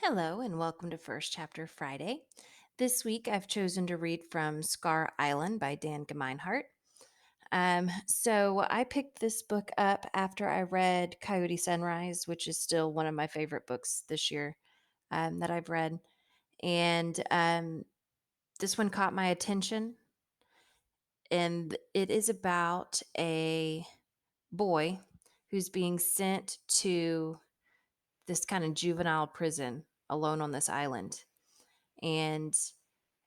Hello, and welcome to First Chapter Friday. This week I've chosen to read from Scar Island by Dan Geminhart. So I picked this book up after I read Coyote Sunrise, which is still one of my favorite books this year that I've read. And this one caught my attention, and it is about a boy who's being sent to this kind of juvenile prison alone on this island. And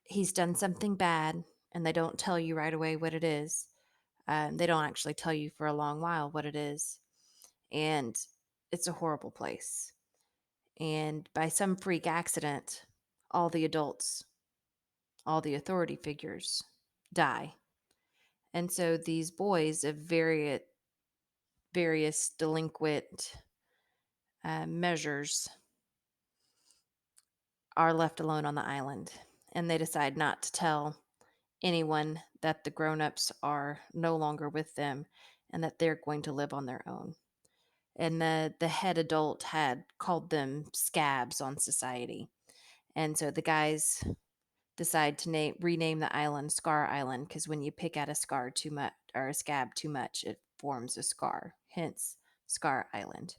he's done something bad, and they don't tell you right away what it is. They don't actually tell you for a long while what it is. And it's a horrible place. And by some freak accident, all the adults, all the authority figures die. And so these boys of various delinquent measures are left alone on the island. And they decide not to tell anyone that the grown-ups are no longer with them and that they're going to live on their own. And the head adult had called them scabs on society. And so the guys decide to rename the island Scar Island because when you pick at a scar too much or a scab too much, it forms a scar. Hence, Scar Island.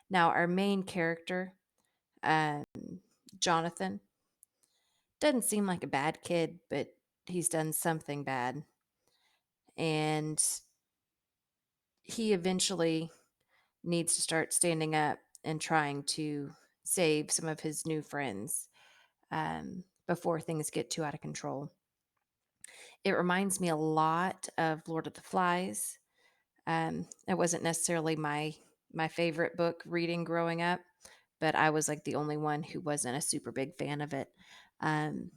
Now, our main character, um, Jonathan, doesn't seem like a bad kid, but he's done something bad. And he eventually needs to start standing up and trying to save some of his new friends before things get too out of control. It reminds me a lot of Lord of the Flies. It wasn't necessarily my favorite book reading growing up, but I was like the only one who wasn't a super big fan of it. Um,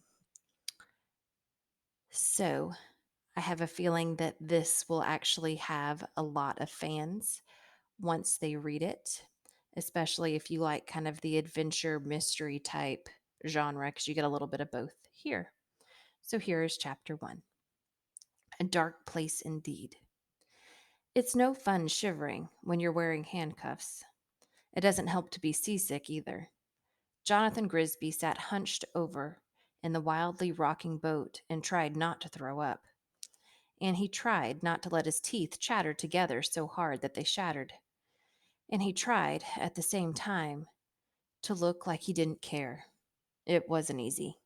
so I have a feeling that this will actually have a lot of fans once they read it, especially if you like kind of the adventure mystery type genre, because you get a little bit of both here. So here is chapter one. A dark place indeed. It's no fun shivering when you're wearing handcuffs. It doesn't help to be seasick either. Jonathan Grisby sat hunched over in the wildly rocking boat and tried not to throw up. And he tried not to let his teeth chatter together so hard that they shattered. And he tried, at the same time, to look like he didn't care. It wasn't easy.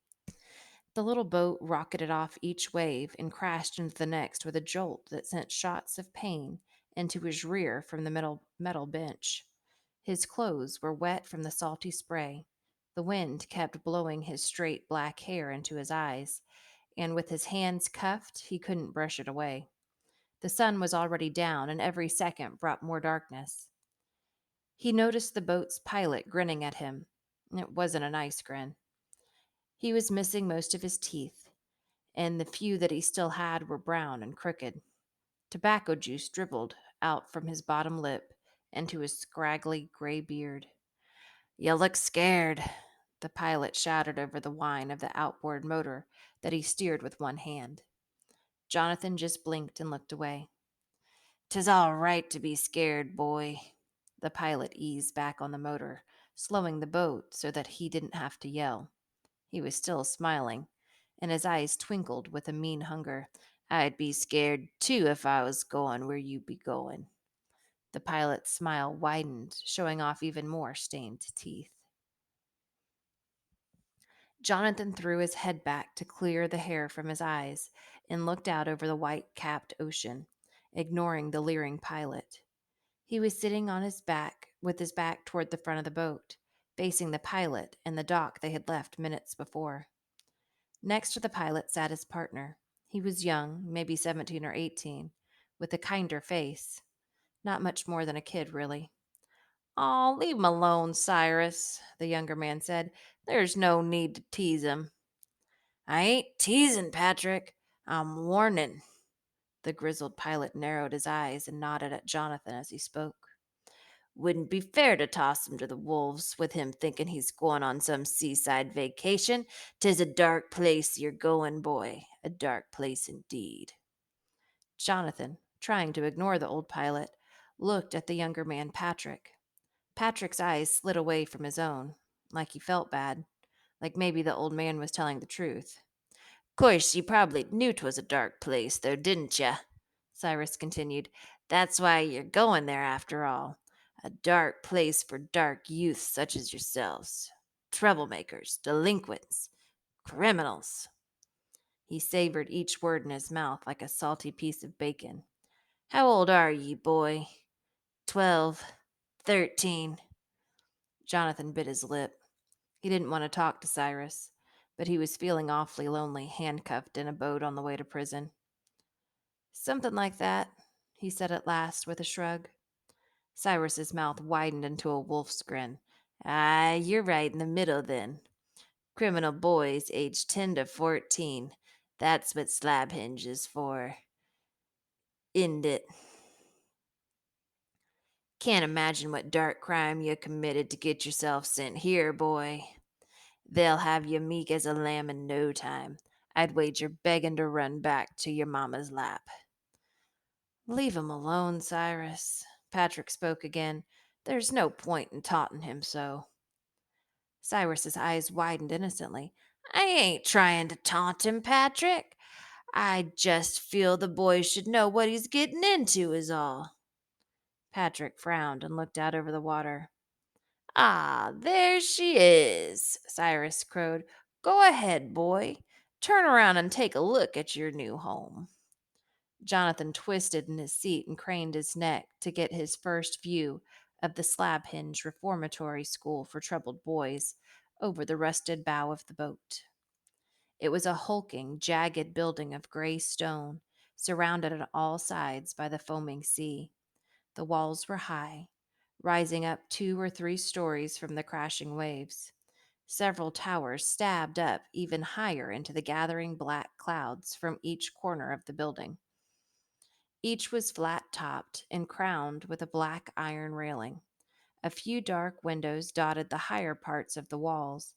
The little boat rocketed off each wave and crashed into the next with a jolt that sent shots of pain into his rear from the metal bench. His clothes were wet from the salty spray. The wind kept blowing his straight black hair into his eyes, and with his hands cuffed, he couldn't brush it away. The sun was already down, and every second brought more darkness. He noticed the boat's pilot grinning at him. It wasn't a nice grin. He was missing most of his teeth, and the few that he still had were brown and crooked. Tobacco juice dribbled out from his bottom lip into his scraggly gray beard. "You look scared," the pilot shouted over the whine of the outboard motor that he steered with one hand. Jonathan just blinked and looked away. "'Tis all right to be scared, boy." The pilot eased back on the motor, slowing the boat so that he didn't have to yell. He was still smiling, and his eyes twinkled with a mean hunger. "I'd be scared, too, if I was going where you be going." The pilot's smile widened, showing off even more stained teeth. Jonathan threw his head back to clear the hair from his eyes and looked out over the white-capped ocean, ignoring the leering pilot. He was sitting on his back, with his back toward the front of the boat, facing the pilot and the dock they had left minutes before. Next to the pilot sat his partner. He was young, maybe 17 or 18, with a kinder face. Not much more than a kid, really. "Aw, leave him alone, Cyrus," the younger man said. "There's no need to tease him." "I ain't teasing, Patrick. I'm warning." The grizzled pilot narrowed his eyes and nodded at Jonathan as he spoke. "Wouldn't be fair to toss him to the wolves with him thinking he's going on some seaside vacation. 'Tis a dark place you're going, boy. A dark place indeed." Jonathan, trying to ignore the old pilot, looked at the younger man, Patrick. Patrick's eyes slid away from his own. like he felt bad, like maybe the old man was telling the truth. "'Course you probably knew 'twas a dark place, though, didn't ya?" Cyrus continued. "That's why you're going there after all. A dark place for dark youths such as yourselves. Troublemakers, delinquents, criminals." He savored each word in his mouth like a salty piece of bacon. "How old are ye, boy?" 12, 13. Jonathan bit his lip. He didn't want to talk to Cyrus, but he was feeling awfully lonely, handcuffed in a boat on the way to prison. "Something like that," he said at last, with a shrug. Cyrus's mouth widened into a wolf's grin. "Ah, you're right in the middle, then. Criminal boys aged 10 to 14. That's what Slabhinge is for. End it. Can't imagine what dark crime you committed to get yourself sent here, boy. They'll have you meek as a lamb in no time. I'd wager begging to run back to your mama's lap." "Leave him alone, Cyrus." Patrick spoke again. "There's no point in taunting him so." Cyrus's eyes widened innocently. "I ain't trying to taunt him, Patrick. I just feel the boy should know what he's getting into, is all." Patrick frowned and looked out over the water. "Ah, there she is," Cyrus crowed. "Go ahead, boy. Turn around and take a look at your new home." Jonathan twisted in his seat and craned his neck to get his first view of the Slab-Hinge Reformatory School for Troubled Boys over the rusted bow of the boat. It was a hulking, jagged building of gray stone, surrounded on all sides by the foaming sea. The walls were high, rising up 2 or 3 stories from the crashing waves. Several towers stabbed up even higher into the gathering black clouds from each corner of the building. Each was flat topped and crowned with a black iron railing. A few dark windows dotted the higher parts of the walls.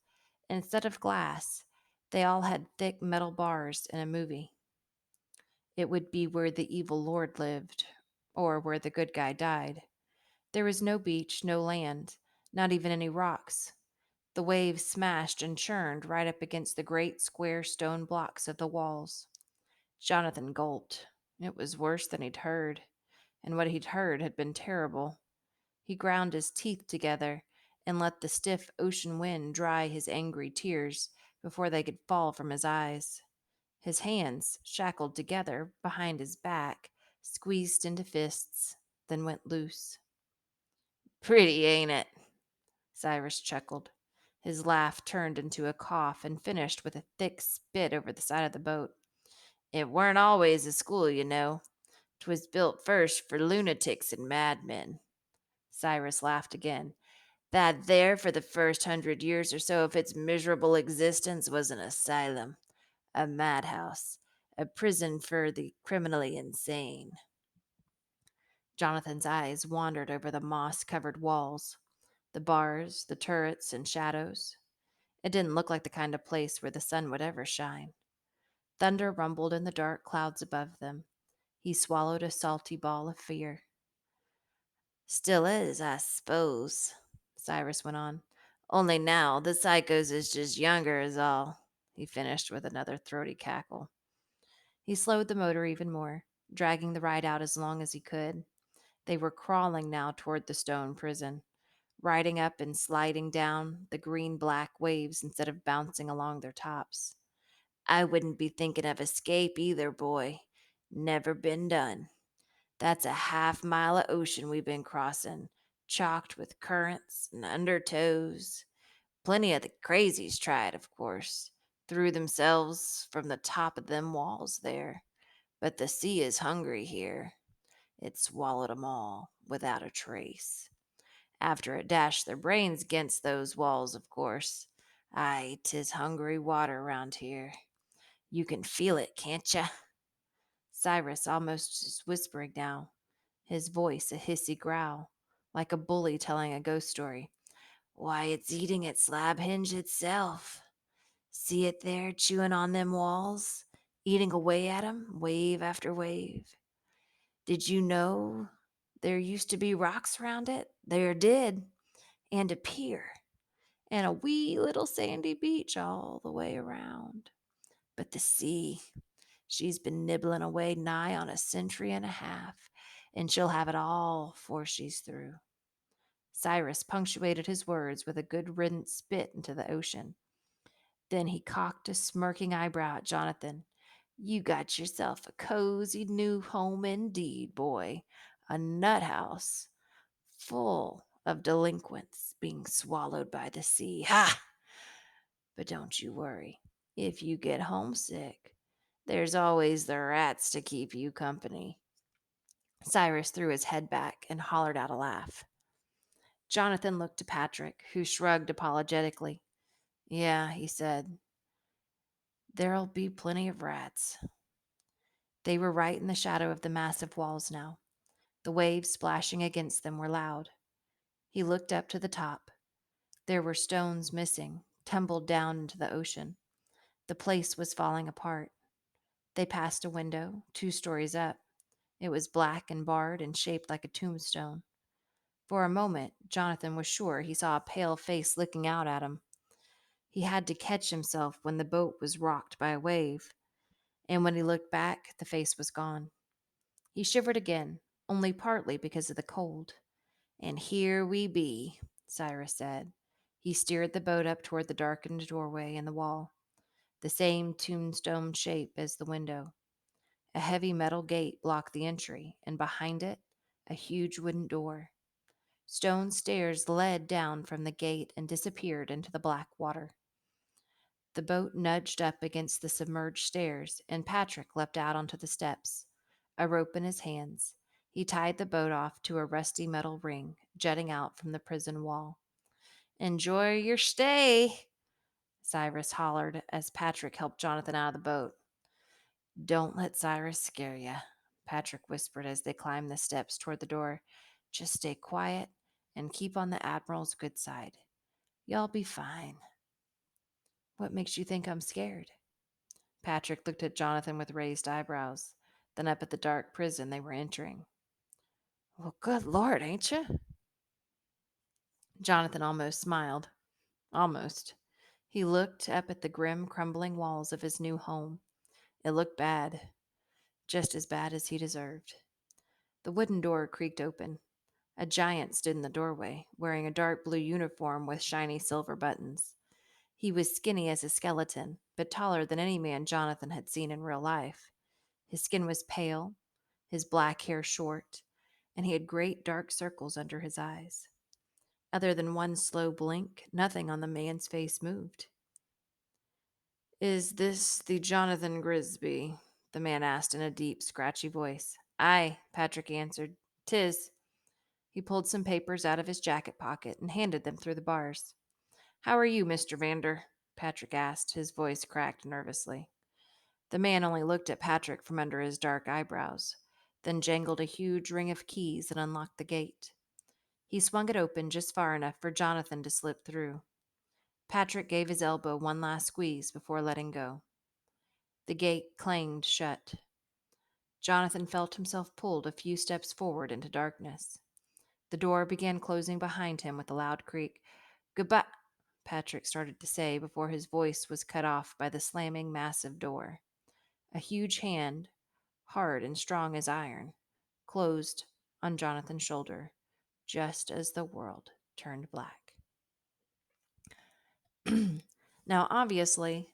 Instead of glass, they all had thick metal bars in a movie. It would be where the evil lord lived, or where the good guy died. There was no beach, no land, not even any rocks. The waves smashed and churned right up against the great square stone blocks of the walls. Jonathan gulped. It was worse than he'd heard, and what he'd heard had been terrible. He ground his teeth together and let the stiff ocean wind dry his angry tears before they could fall from his eyes. His hands, shackled together behind his back, squeezed into fists, then went loose. "Pretty, ain't it?" Cyrus chuckled. His laugh turned into a cough and finished with a thick spit over the side of the boat. "It weren't always a school, you know. 'Twas built first for lunatics and madmen." Cyrus laughed again. "That there, for the first 100 years or so of its miserable existence, was an asylum, a madhouse, a prison for the criminally insane." Jonathan's eyes wandered over the moss-covered walls, the bars, the turrets, and shadows. It didn't look like the kind of place where the sun would ever shine. Thunder rumbled in the dark clouds above them. He swallowed a salty ball of fear. "Still is, I s'pose," Cyrus went on. "Only now the psychos is just younger is all." He finished with another throaty cackle. He slowed the motor even more, dragging the ride out as long as he could. They were crawling now toward the stone prison, riding up and sliding down the green-black waves instead of bouncing along their tops. "I wouldn't be thinking of escape either, boy. Never been done. That's a half-mile of ocean we've been crossing, chocked with currents and undertows. Plenty of the crazies tried, of course. Threw themselves from the top of them walls there. But the sea is hungry here. It swallowed 'em all, without a trace. After it dashed their brains against those walls, of course. Aye, 'tis hungry water round here. You can feel it, can't ya?" Cyrus almost was whispering now, his voice a hissy growl, like a bully telling a ghost story. "Why, it's eating at Slab-Hinge itself. See it there, chewing on them walls, eating away at 'em, wave after wave. Did you know there used to be rocks round it? There did, and a pier. and a wee little sandy beach all the way around. But the sea, she's been nibbling away nigh on a century and a half, and she'll have it all 'fore she's through. Cyrus punctuated his words with a good riddance spit into the ocean. Then he cocked a smirking eyebrow at Jonathan. You got yourself a cozy new home indeed, boy. A nut house full of delinquents being swallowed by the sea. Ha! But don't you worry. If you get homesick, there's always the rats to keep you company. Cyrus threw his head back and hollered out a laugh. Jonathan looked to Patrick, who shrugged apologetically. Yeah, he said, there'll be plenty of rats. They were right in the shadow of the massive walls now. The waves splashing against them were loud. He looked up to the top. There were stones missing, tumbled down into the ocean. The place was falling apart. They passed a window, 2 stories up. It was black and barred and shaped like a tombstone. For a moment, Jonathan was sure he saw a pale face looking out at him. He had to catch himself when the boat was rocked by a wave, and when he looked back, the face was gone. He shivered again, only partly because of the cold. And here we be, Cyrus said. He steered the boat up toward the darkened doorway in the wall, the same tombstone shape as the window. A heavy metal gate blocked the entry, and behind it, a huge wooden door. Stone stairs led down from the gate and disappeared into the black water. The boat nudged up against the submerged stairs, and Patrick leapt out onto the steps, a rope in his hands. He tied the boat off to a rusty metal ring jutting out from the prison wall. Enjoy your stay, Cyrus hollered as Patrick helped Jonathan out of the boat. Don't let Cyrus scare you, Patrick whispered as they climbed the steps toward the door. Just stay quiet and keep on the Admiral's good side. Y'all be fine. What makes you think I'm scared? Patrick looked at Jonathan with raised eyebrows, then up at the dark prison they were entering. Well, good Lord, ain't you? Jonathan almost smiled. Almost. He looked up at the grim, crumbling walls of his new home. It looked bad, just as bad as he deserved. The wooden door creaked open. A giant stood in the doorway, wearing a dark blue uniform with shiny silver buttons. He was skinny as a skeleton, but taller than any man Jonathan had seen in real life. His skin was pale, his black hair short, and he had great dark circles under his eyes. Other than one slow blink, nothing on the man's face moved. Is this the Jonathan Grisby? The man asked in a deep, scratchy voice. Aye, Patrick answered. 'Tis. He pulled some papers out of his jacket pocket and handed them through the bars. How are you, Mr. Vander? Patrick asked, his voice cracked nervously. The man only looked at Patrick from under his dark eyebrows, then jangled a huge ring of keys and unlocked the gate. He swung it open just far enough for Jonathan to slip through. Patrick gave his elbow one last squeeze before letting go. The gate clanged shut. Jonathan felt himself pulled a few steps forward into darkness. The door began closing behind him with a loud creak. Goodbye, Patrick started to say before his voice was cut off by the slamming massive door. A huge hand, hard and strong as iron, closed on Jonathan's shoulder, just as the world turned black. Now, obviously,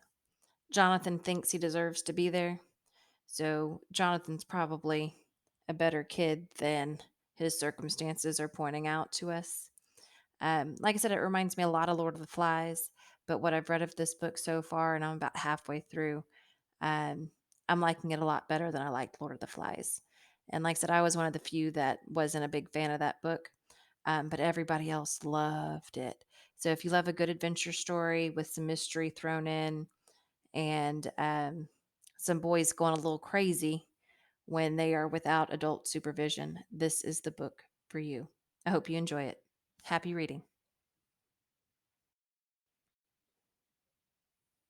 Jonathan thinks he deserves to be there, so Jonathan's probably a better kid than his circumstances are pointing out to us. Like I said, it reminds me a lot of Lord of the Flies, but what I've read of this book so far, and I'm about halfway through, um, I'm liking it a lot better than I liked Lord of the Flies. And like I said, I was one of the few that wasn't a big fan of that book, but everybody else loved it. So if you love a good adventure story with some mystery thrown in and some boys going a little crazy when they are without adult supervision, this is the book for you. I hope you enjoy it. Happy reading.